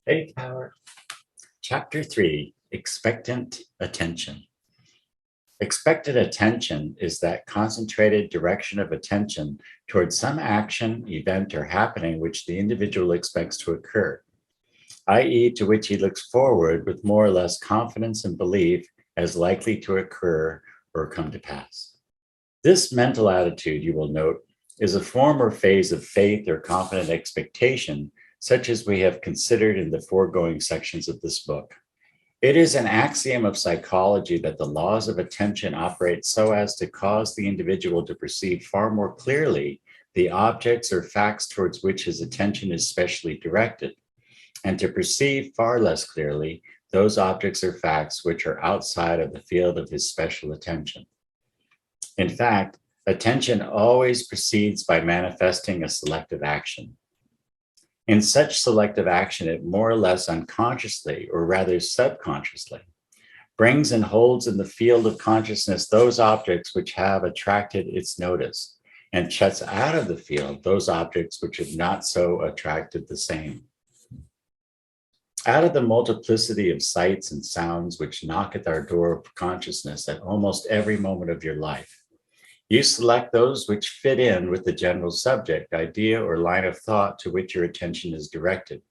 Faith Power. Chapter 3, Expectant Attention. Expected attention is that concentrated direction of attention towards some action, event, or happening which the individual expects to occur, i.e., to which he looks forward with more or less confidence and belief as likely to occur or come to pass. This mental attitude, you will note, is a form or phase of faith or confident expectation, such as we have considered in the foregoing sections of this book. It is an axiom of psychology that the laws of attention operate so as to cause the individual to perceive far more clearly the objects or facts towards which his attention is specially directed, and to perceive far less clearly those objects or facts which are outside of the field of his special attention. In fact, attention always proceeds by manifesting a selective action. In such selective action, it more or less unconsciously, or rather subconsciously, brings and holds in the field of consciousness those objects which have attracted its notice, and shuts out of the field those objects which have not so attracted the same. Out of the multiplicity of sights and sounds which knock at our door of consciousness at almost every moment of your life, you select those which fit in with the general subject, idea, or line of thought to which your attention is directed,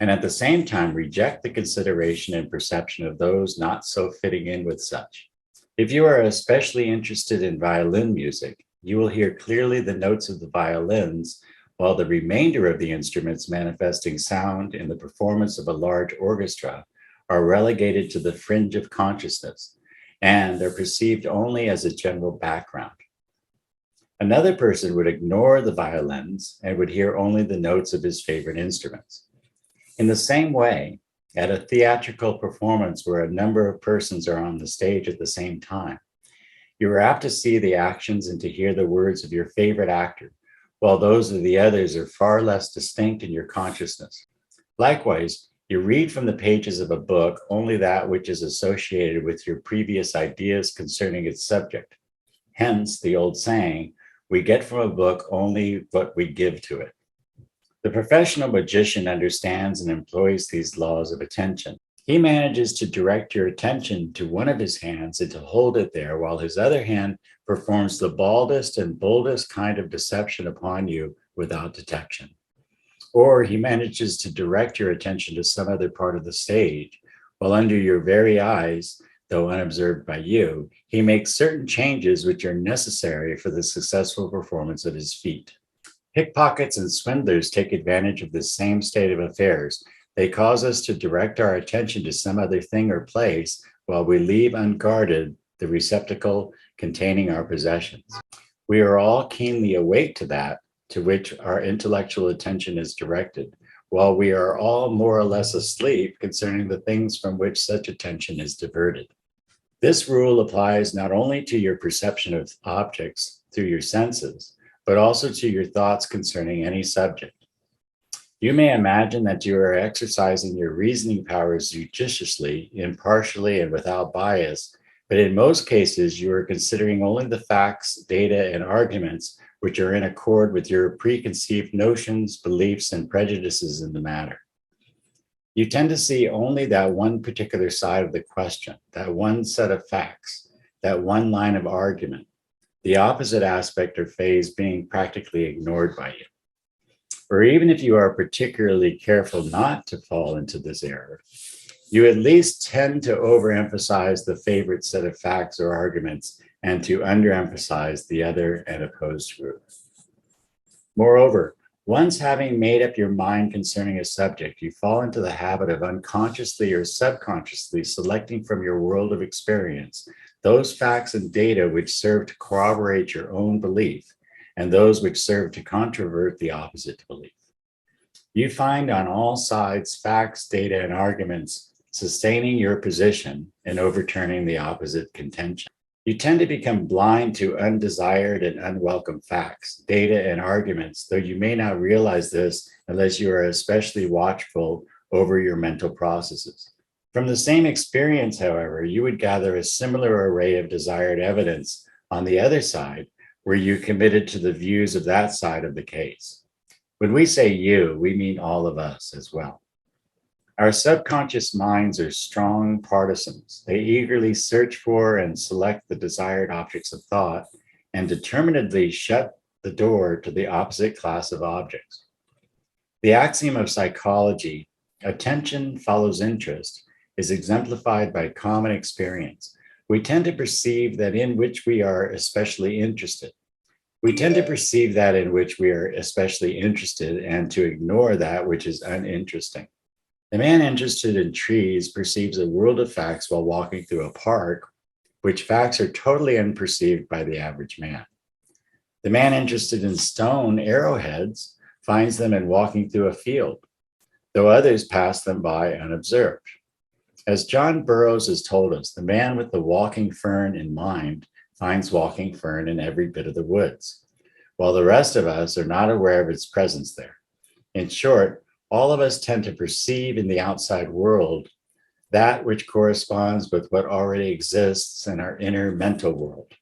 and at the same time reject the consideration and perception of those not so fitting in with such. If you are especially interested in violin music, you will hear clearly the notes of the violins, while the remainder of the instruments manifesting sound in the performance of a large orchestra are relegated to the fringe of consciousness and are perceived only as a general background. Another person would ignore the violins and would hear only the notes of his favorite instruments. In the same way, at a theatrical performance where a number of persons are on the stage at the same time, you are apt to see the actions and to hear the words of your favorite actor, while those of the others are far less distinct in your consciousness. Likewise, you read from the pages of a book only that which is associated with your previous ideas concerning its subject. Hence, the old saying, we get from a book only what we give to it. The professional magician understands and employs these laws of attention. He manages to direct your attention to one of his hands and to hold it there while his other hand performs the baldest and boldest kind of deception upon you without detection. Or he manages to direct your attention to some other part of the stage, while under your very eyes, though unobserved by you, he makes certain changes which are necessary for the successful performance of his feat. Pickpockets and swindlers take advantage of this same state of affairs. They cause us to direct our attention to some other thing or place while we leave unguarded the receptacle containing our possessions. We are all keenly awake to that to which our intellectual attention is directed, while we are all more or less asleep concerning the things from which such attention is diverted. This rule applies not only to your perception of objects through your senses, but also to your thoughts concerning any subject. You may imagine that you are exercising your reasoning powers judiciously, impartially, and without bias, but in most cases, you are considering only the facts, data, and arguments which are in accord with your preconceived notions, beliefs, and prejudices in the matter. You tend to see only that one particular side of the question, that one set of facts, that one line of argument, the opposite aspect or phase being practically ignored by you. Or even if you are particularly careful not to fall into this error, you at least tend to overemphasize the favorite set of facts or arguments and to underemphasize the other and opposed group. Moreover, once having made up your mind concerning a subject, you fall into the habit of unconsciously or subconsciously selecting from your world of experience those facts and data which serve to corroborate your own belief and those which serve to controvert the opposite belief. You find on all sides facts, data, and arguments sustaining your position and overturning the opposite contention. You tend to become blind to undesired and unwelcome facts, data, and arguments, though you may not realize this unless you are especially watchful over your mental processes. From the same experience, however, you would gather a similar array of desired evidence on the other side, where you committed to the views of that side of the case. When we say you, we mean all of us as well. Our subconscious minds are strong partisans. They eagerly search for and select the desired objects of thought and determinedly shut the door to the opposite class of objects. The axiom of psychology, attention follows interest, is exemplified by common experience. We tend to perceive that in which we are especially interested. We tend to perceive that in which we are especially interested and to ignore that which is uninteresting. The man interested in trees perceives a world of facts while walking through a park, which facts are totally unperceived by the average man. The man interested in stone arrowheads finds them in walking through a field, though others pass them by unobserved. As John Burroughs has told us, the man with the walking fern in mind finds walking fern in every bit of the woods, while the rest of us are not aware of its presence there. In short, all of us tend to perceive in the outside world that which corresponds with what already exists in our inner mental world.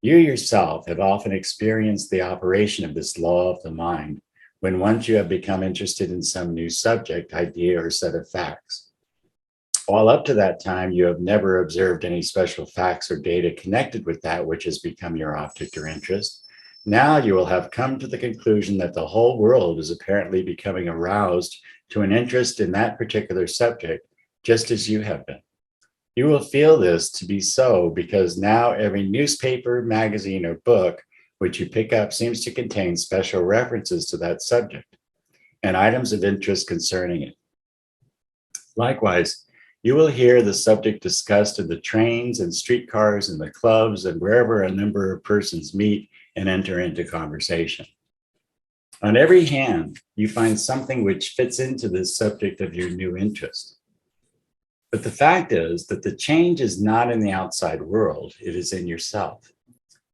You yourself have often experienced the operation of this law of the mind when once you have become interested in some new subject, idea, or set of facts. While up to that time, you have never observed any special facts or data connected with that which has become your object or interest. Now you will have come to the conclusion that the whole world is apparently becoming aroused to an interest in that particular subject, just as you have been. You will feel this to be so because now every newspaper, magazine, or book which you pick up seems to contain special references to that subject and items of interest concerning it. Likewise, you will hear the subject discussed in the trains and streetcars and the clubs and wherever a number of persons meet and enter into conversation. On every hand, you find something which fits into this subject of your new interest. But the fact is that the change is not in the outside world, it is in yourself.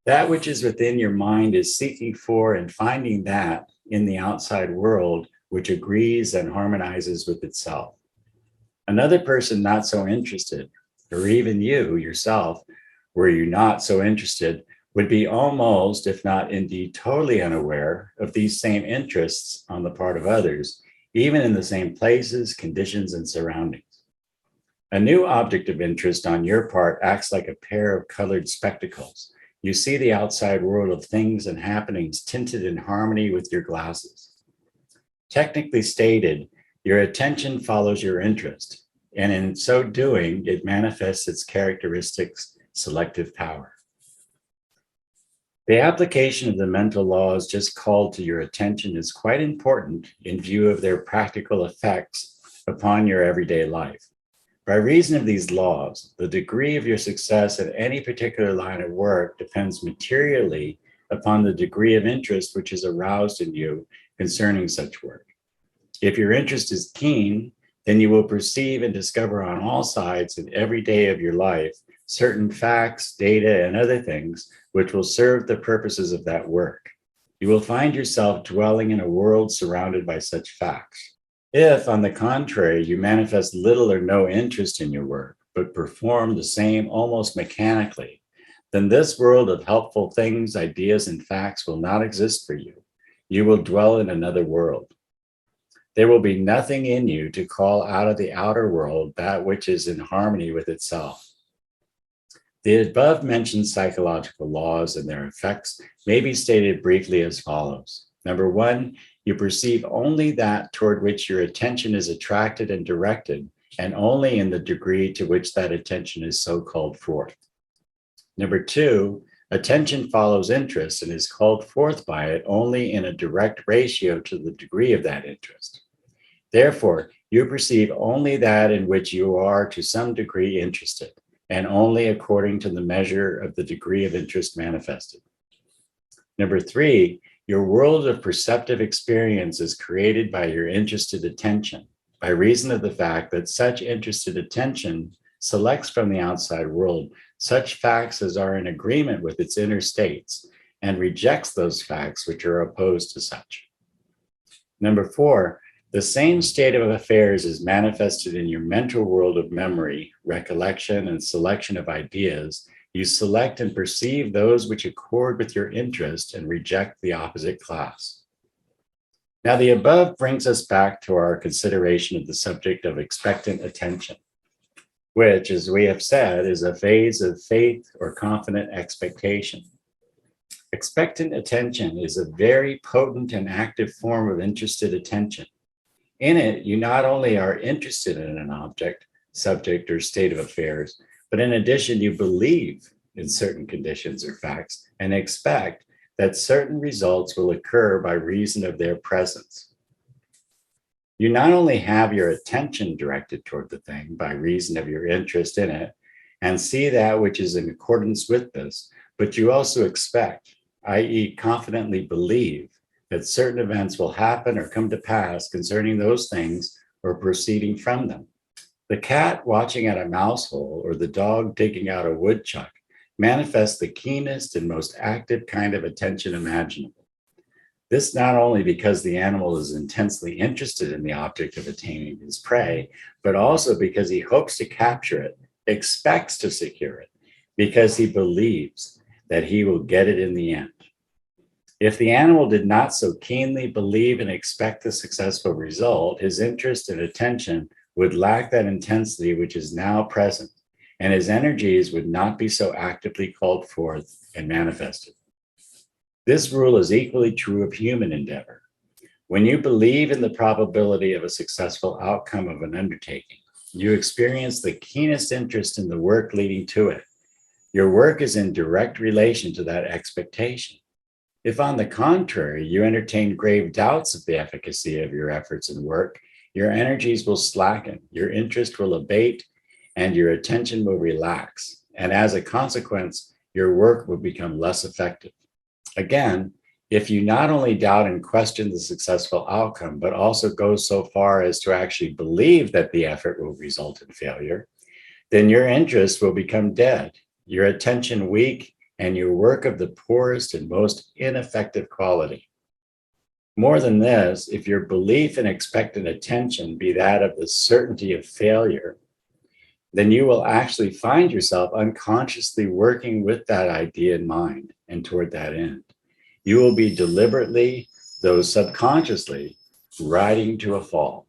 That which is within your mind is seeking for and finding that in the outside world which agrees and harmonizes with itself. Another person not so interested, or even you yourself, were you not so interested, would be almost, if not indeed totally unaware of these same interests on the part of others, even in the same places, conditions, and surroundings. A new object of interest on your part acts like a pair of colored spectacles. You see the outside world of things and happenings tinted in harmony with your glasses. Technically stated, your attention follows your interest, and in so doing, it manifests its characteristics, selective power. The application of the mental laws just called to your attention is quite important in view of their practical effects upon your everyday life. By reason of these laws, the degree of your success in any particular line of work depends materially upon the degree of interest which is aroused in you concerning such work. If your interest is keen, then you will perceive and discover on all sides in every day of your life certain facts, data, and other things which will serve the purposes of that work. You will find yourself dwelling in a world surrounded by such facts. If, on the contrary, you manifest little or no interest in your work, but perform the same almost mechanically, then this world of helpful things, ideas, and facts will not exist for you. You will dwell in another world. There will be nothing in you to call out of the outer world that which is in harmony with itself. The above mentioned psychological laws and their effects may be stated briefly as follows. Number one, you perceive only that toward which your attention is attracted and directed, and only in the degree to which that attention is so called forth. Number two, attention follows interest and is called forth by it only in a direct ratio to the degree of that interest. Therefore, you perceive only that in which you are to some degree interested, and only according to the measure of the degree of interest manifested. Number three, your world of perceptive experience is created by your interested attention, by reason of the fact that such interested attention selects from the outside world such facts as are in agreement with its inner states and rejects those facts which are opposed to such. Number four, the same state of affairs is manifested in your mental world of memory, recollection, and selection of ideas. You select and perceive those which accord with your interest and reject the opposite class. Now, the above brings us back to our consideration of the subject of expectant attention, which, as we have said, is a phase of faith or confident expectation. Expectant attention is a very potent and active form of interested attention. In it, you not only are interested in an object, subject, or state of affairs, but in addition, you believe in certain conditions or facts and expect that certain results will occur by reason of their presence. You not only have your attention directed toward the thing by reason of your interest in it and see that which is in accordance with this, but you also expect, i.e., confidently believe, that certain events will happen or come to pass concerning those things or proceeding from them. The cat watching at a mouse hole or the dog digging out a woodchuck manifests the keenest and most active kind of attention imaginable. This not only because the animal is intensely interested in the object of attaining his prey, but also because he hopes to capture it, expects to secure it, because he believes that he will get it in the end. If the animal did not so keenly believe and expect the successful result, his interest and attention would lack that intensity which is now present, and his energies would not be so actively called forth and manifested. This rule is equally true of human endeavor. When you believe in the probability of a successful outcome of an undertaking, you experience the keenest interest in the work leading to it. Your work is in direct relation to that expectation. If, on the contrary, you entertain grave doubts of the efficacy of your efforts and work, your energies will slacken, your interest will abate, and your attention will relax. And as a consequence, your work will become less effective. Again, if you not only doubt and question the successful outcome, but also go so far as to actually believe that the effort will result in failure, then your interest will become dead, your attention weak, and your work of the poorest and most ineffective quality. More than this, if your belief and expectant attention be that of the certainty of failure, then you will actually find yourself unconsciously working with that idea in mind and toward that end. You will be deliberately, though subconsciously, riding to a fall.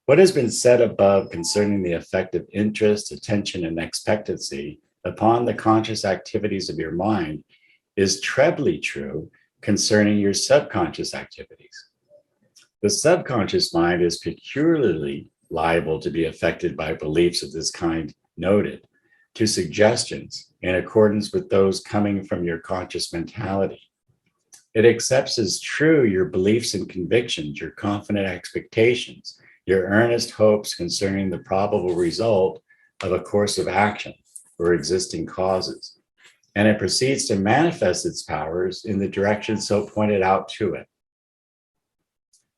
What has been said above concerning the effect of interest, attention, and expectancy upon the conscious activities of your mind is trebly true concerning your subconscious activities. The subconscious mind is peculiarly liable to be affected by beliefs of this kind noted, to suggestions in accordance with those coming from your conscious mentality. It accepts as true your beliefs and convictions, your confident expectations, your earnest hopes concerning the probable result of a course of action or existing causes, and it proceeds to manifest its powers in the direction so pointed out to it.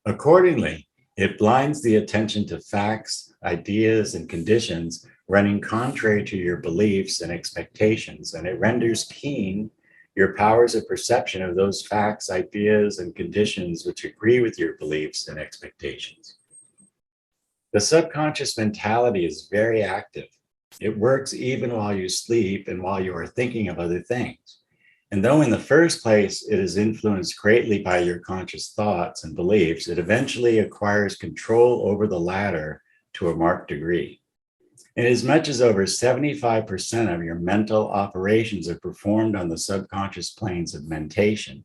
Accordingly, it blinds the attention to facts, ideas, and conditions running contrary to your beliefs and expectations, and it renders keen your powers of perception of those facts, ideas, and conditions which agree with your beliefs and expectations. The subconscious mentality is very active. It works even while you sleep and while you are thinking of other things. And though in the first place it is influenced greatly by your conscious thoughts and beliefs, it eventually acquires control over the latter to a marked degree. Inasmuch as over 75% of your mental operations are performed on the subconscious planes of mentation,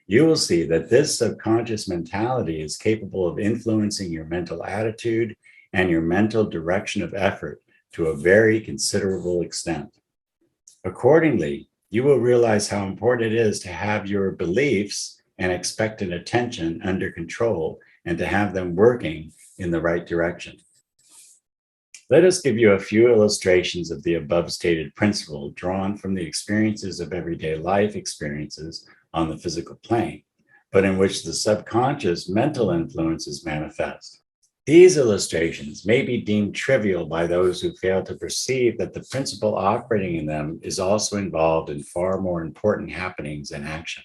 you will see that this subconscious mentality is capable of influencing your mental attitude and your mental direction of effort to a very considerable extent. Accordingly, you will realize how important it is to have your beliefs and expectant attention under control and to have them working in the right direction. Let us give you a few illustrations of the above stated principle drawn from the experiences of everyday life experiences on the physical plane, but in which the subconscious mental influence is manifest. These illustrations may be deemed trivial by those who fail to perceive that the principle operating in them is also involved in far more important happenings and action.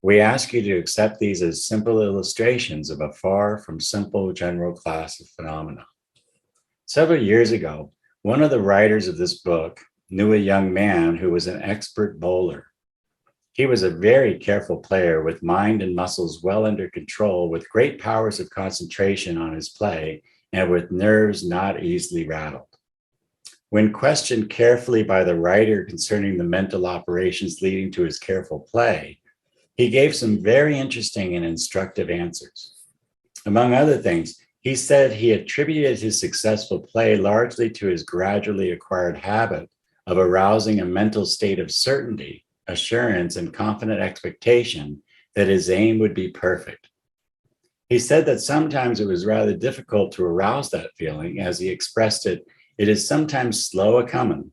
We ask you to accept these as simple illustrations of a far from simple general class of phenomena. Several years ago, one of the writers of this book knew a young man who was an expert bowler. He was a very careful player with mind and muscles well under control, with great powers of concentration on his play, and with nerves not easily rattled. When questioned carefully by the writer concerning the mental operations leading to his careful play, he gave some very interesting and instructive answers. Among other things, he said he attributed his successful play largely to his gradually acquired habit of arousing a mental state of certainty, assurance, and confident expectation that his aim would be perfect. He said that sometimes it was rather difficult to arouse that feeling. As he expressed it, it is sometimes slow a coming,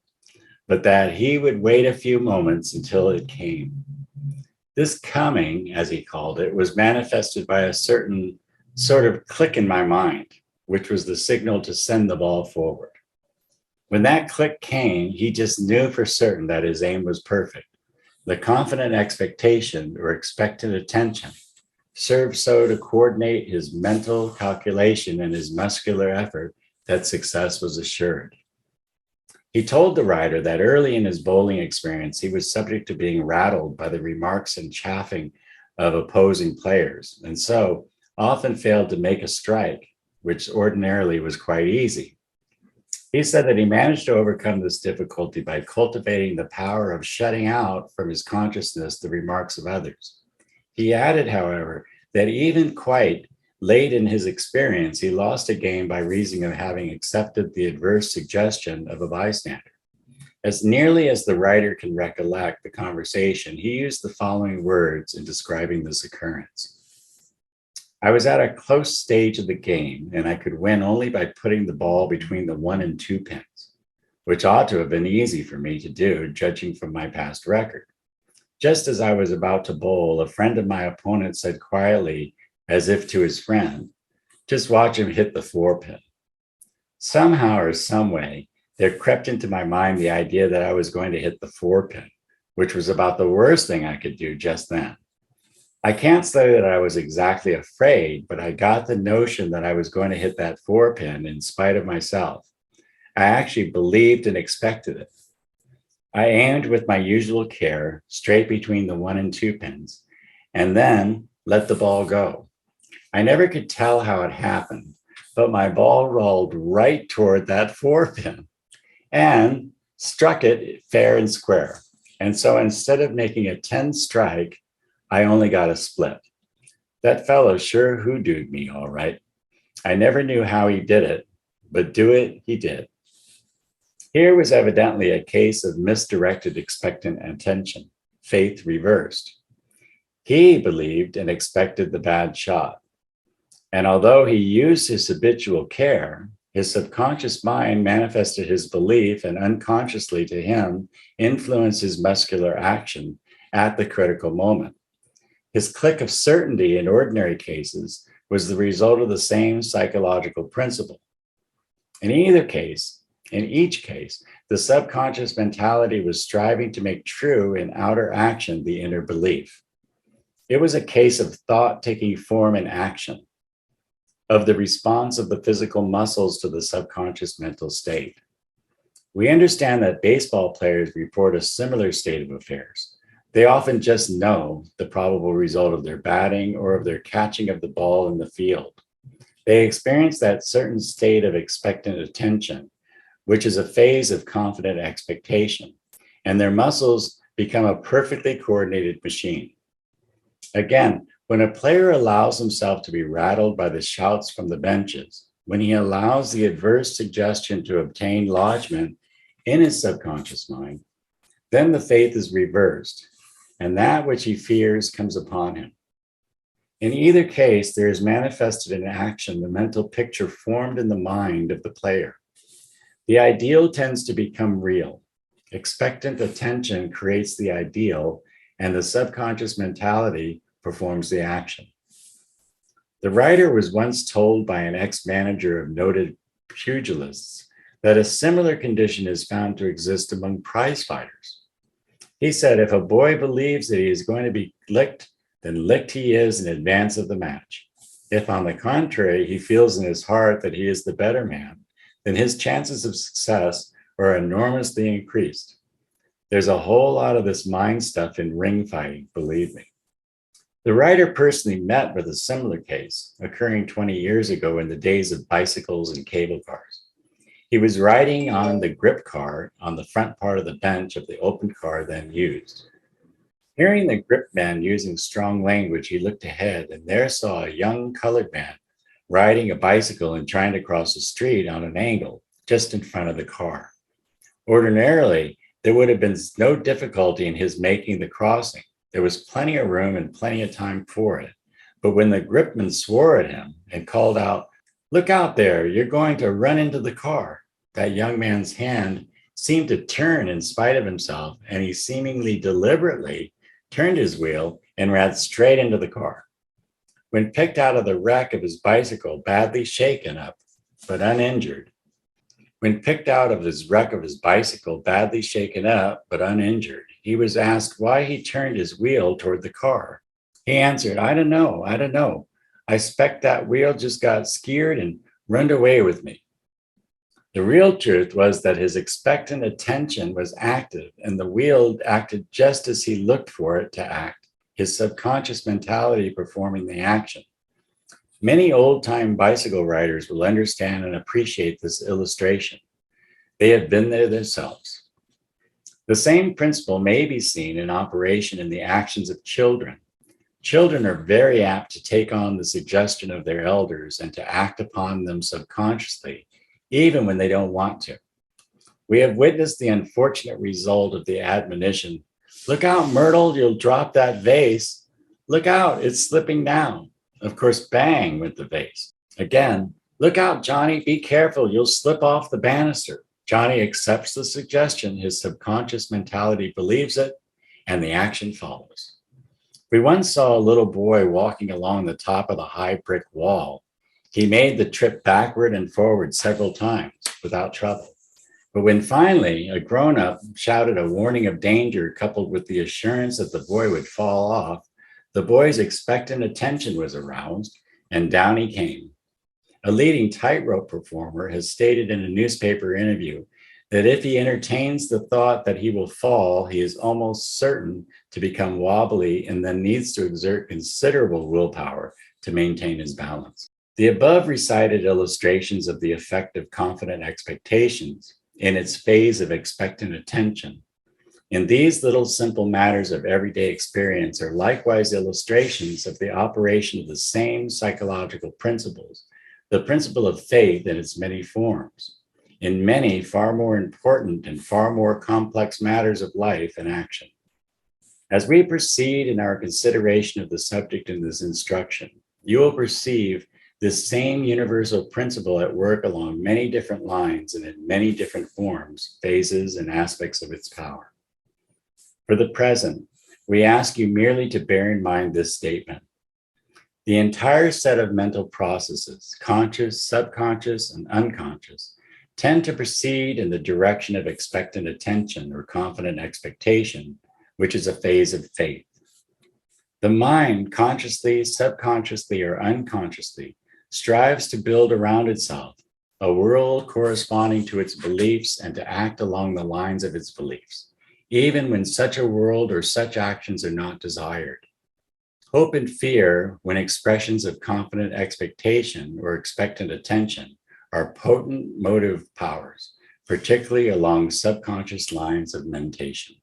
but that he would wait a few moments until it came. This coming, as he called it, was manifested by a certain sort of click in my mind, which was the signal to send the ball forward. When that click came, he just knew for certain that his aim was perfect. The confident expectation or expectant attention served so to coordinate his mental calculation and his muscular effort that success was assured. He told the writer that early in his bowling experience, he was subject to being rattled by the remarks and chaffing of opposing players, and so often failed to make a strike, which ordinarily was quite easy. He said that he managed to overcome this difficulty by cultivating the power of shutting out from his consciousness the remarks of others. He added, however, that even quite late in his experience, he lost a game by reason of having accepted the adverse suggestion of a bystander. As nearly as the writer can recollect the conversation, he used the following words in describing this occurrence. I was at a close stage of the game, and I could win only by putting the ball between the 1 and 2 pins, which ought to have been easy for me to do, judging from my past record. Just as I was about to bowl, a friend of my opponent said quietly, as if to his friend, just watch him hit the 4 pin. Somehow or some way, there crept into my mind the idea that I was going to hit the 4 pin, which was about the worst thing I could do just then. I can't say that I was exactly afraid, but I got the notion that I was going to hit that 4 pin in spite of myself. I actually believed and expected it. I aimed with my usual care straight between the 1 and 2 pins, and then let the ball go. I never could tell how it happened, but my ball rolled right toward that 4 pin and struck it fair and square. And so instead of making a 10 strike, I only got a split. That fellow sure hoodooed me, all right. I never knew how he did it, but do it he did. Here was evidently a case of misdirected expectant attention, faith reversed. He believed and expected the bad shot. And although he used his habitual care, his subconscious mind manifested his belief and unconsciously to him influenced his muscular action at the critical moment. His click of certainty in ordinary cases was the result of the same psychological principle. In each case, the subconscious mentality was striving to make true in outer action the inner belief. It was a case of thought taking form in action, of the response of the physical muscles to the subconscious mental state. We understand that baseball players report a similar state of affairs. They often just know the probable result of their batting or of their catching of the ball in the field. They experience that certain state of expectant attention, which is a phase of confident expectation, and their muscles become a perfectly coordinated machine. Again, when a player allows himself to be rattled by the shouts from the benches, when he allows the adverse suggestion to obtain lodgment in his subconscious mind, then the faith is reversed, and that which he fears comes upon him. In either case, there is manifested in action the mental picture formed in the mind of the player. The ideal tends to become real. Expectant attention creates the ideal, and the subconscious mentality performs the action. The writer was once told by an ex-manager of noted pugilists that a similar condition is found to exist among prize fighters. He said, if a boy believes that he is going to be licked, then licked he is in advance of the match. If, on the contrary, he feels in his heart that he is the better man, then his chances of success are enormously increased. There's a whole lot of this mind stuff in ring fighting, believe me. The writer personally met with a similar case occurring 20 years ago in the days of bicycles and cable cars. He was riding on the grip car on the front part of the bench of the open car then used. Hearing the grip man using strong language, he looked ahead and there saw a young colored man riding a bicycle and trying to cross the street on an angle just in front of the car. Ordinarily, there would have been no difficulty in his making the crossing. There was plenty of room and plenty of time for it. But when the gripman swore at him and called out, "Look out there, you're going to run into the car," that young man's hand seemed to turn in spite of himself, and he seemingly deliberately turned his wheel and ran straight into the car. When picked out of the wreck of his bicycle, badly shaken up, but uninjured, When picked out of his wreck of his bicycle, badly shaken up but uninjured, he was asked why he turned his wheel toward the car. He answered, I don't know. I expect that wheel just got skeered and runned away with me." The real truth was that his expectant attention was active and the wheel acted just as he looked for it to act, his subconscious mentality performing the action. Many old-time bicycle riders will understand and appreciate this illustration. They have been there themselves. The same principle may be seen in operation in the actions of children. Children are very apt to take on the suggestion of their elders and to act upon them subconsciously, even when they don't want to. We have witnessed the unfortunate result of the admonition, "Look out, Myrtle, you'll drop that vase. Look out, it's slipping down." Of course, bang went the vase. Again, "Look out, Johnny, be careful, you'll slip off the banister." Johnny accepts the suggestion, his subconscious mentality believes it, and the action follows. We once saw a little boy walking along the top of the high brick wall. He made the trip backward and forward several times without trouble. But when finally a grown-up shouted a warning of danger coupled with the assurance that the boy would fall off, the boy's expectant attention was aroused, and down he came. A leading tightrope performer has stated in a newspaper interview that if he entertains the thought that he will fall, he is almost certain to become wobbly and then needs to exert considerable willpower to maintain his balance. The above recited illustrations of the effect of confident expectations in its phase of expectant attention in these little simple matters of everyday experience are likewise illustrations of the operation of the same psychological principles, the principle of faith in its many forms, in many far more important and far more complex matters of life and action. As we proceed in our consideration of the subject in this instruction, you will perceive this same universal principle at work along many different lines and in many different forms, phases, and aspects of its power. For the present, we ask you merely to bear in mind this statement. The entire set of mental processes, conscious, subconscious, and unconscious, tend to proceed in the direction of expectant attention or confident expectation, which is a phase of faith. The mind, consciously, subconsciously, or unconsciously, strives to build around itself a world corresponding to its beliefs and to act along the lines of its beliefs, even when such a world or such actions are not desired. Hope and fear, when expressions of confident expectation or expectant attention, are potent motive powers, particularly along subconscious lines of mentation.